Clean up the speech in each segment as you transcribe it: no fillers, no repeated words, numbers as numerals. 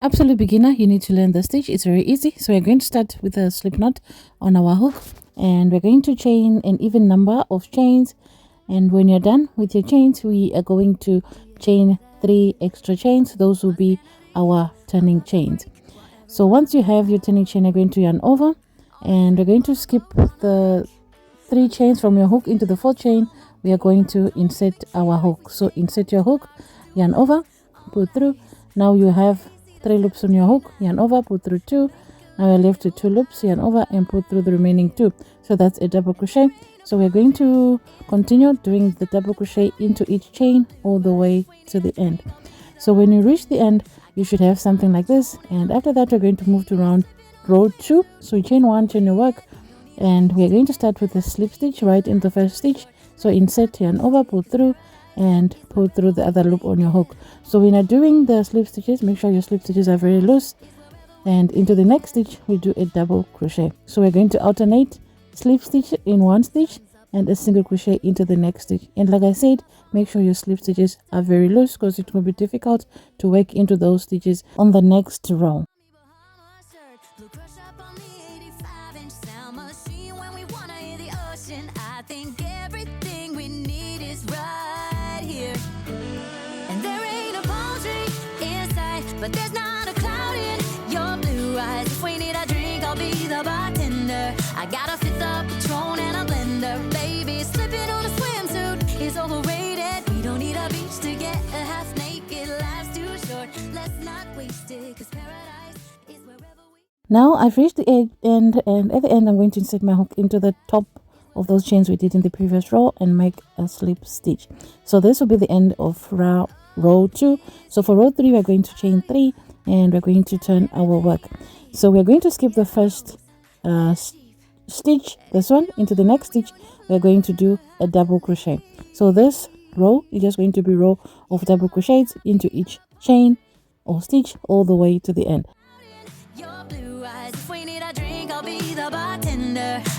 Absolute beginner, you need to learn the stitch. It's very easy. So we're going to start with a slip knot on our hook, and we're going to chain an even number of chains. And when you're done with your chains, we are going to chain 3 extra chains. Those will be our turning chains. So once you have your turning chain, you're going to yarn over, and we're going to skip the 3 chains from your hook into the 4th chain. We are going to insert our hook. So insert your hook, yarn over, pull through. Now you have 3 loops on your hook, yarn over, pull through 2. Now you're left with 2 loops, yarn over and pull through the remaining 2. So that's a double crochet. So we're going to continue doing the double crochet into each chain all the way to the end. So when you reach the end, you should have something like this. And after that, we're going to move to round row 2. So you chain 1, chain your work, and we're going to start with a slip stitch right in the first stitch. So insert, yarn over, pull through, and pull through the other loop on your hook. So when you're doing the slip stitches, make sure your slip stitches are very loose, and into the next stitch we do a double crochet. So we're going to alternate slip stitch in one stitch and a single crochet into the next stitch. And like I said, make sure your slip stitches are very loose, because it will be difficult to work into those stitches on the next row. But there's not a cloud in your blue eyes. If we need a drink, I'll be the bartender. I got a 5th of Patron and a blender. Baby, slipping on a swimsuit is overrated. We don't need a beach to get a half naked. Life's too short, let's not waste it, 'cause paradise is wherever we... Now I've reached the end, and at the end I'm going to insert my hook into the top of those chains we did in the previous row and make a slip stitch. So this will be the end of row 2. So for row 3, we're going to chain 3 and we're going to turn our work. So we're going to skip the first stitch, this one, into the next stitch. We're going to do a double crochet. So this row is just going to be a row of double crochets into each chain or stitch all the way to the end.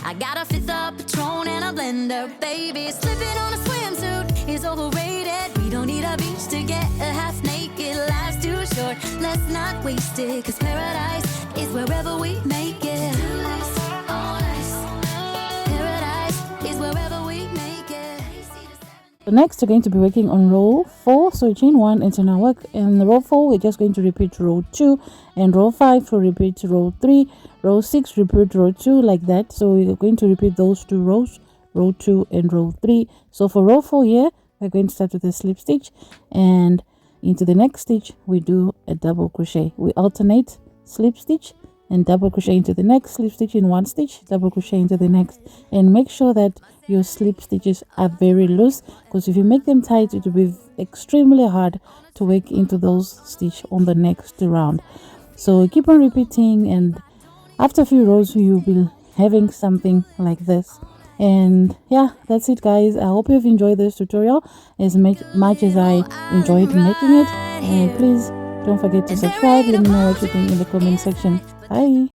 I got a 5th of Patron and a blender. Baby, slipping on a swimsuit is overrated. We don't need a beach to get a half naked. Life's too short, let's not waste it, 'cause paradise is wherever we make it. Paradise is wherever we make it. So next we're going to be working on row 4. So chain 1 and turn our work. In row 4, we're just going to repeat row 2, and row 5 we'll repeat row 3, row 6 repeat row 2, like that. So we're going to repeat those 2 rows, row 2 and row 3. So for row 4 here, we're going to start with a slip stitch, and into the next stitch we do a double crochet. We alternate slip stitch and double crochet into the next, slip stitch in one stitch, double crochet into the next. And make sure that your slip stitches are very loose, because if you make them tight, it will be extremely hard to work into those stitches on the next round. So keep on repeating, and after a few rows you'll be having something like this. And yeah, that's it guys. I hope you've enjoyed this tutorial as much as I enjoyed making it. And please don't forget to subscribe. Let me know what you think in the comment section. Bye.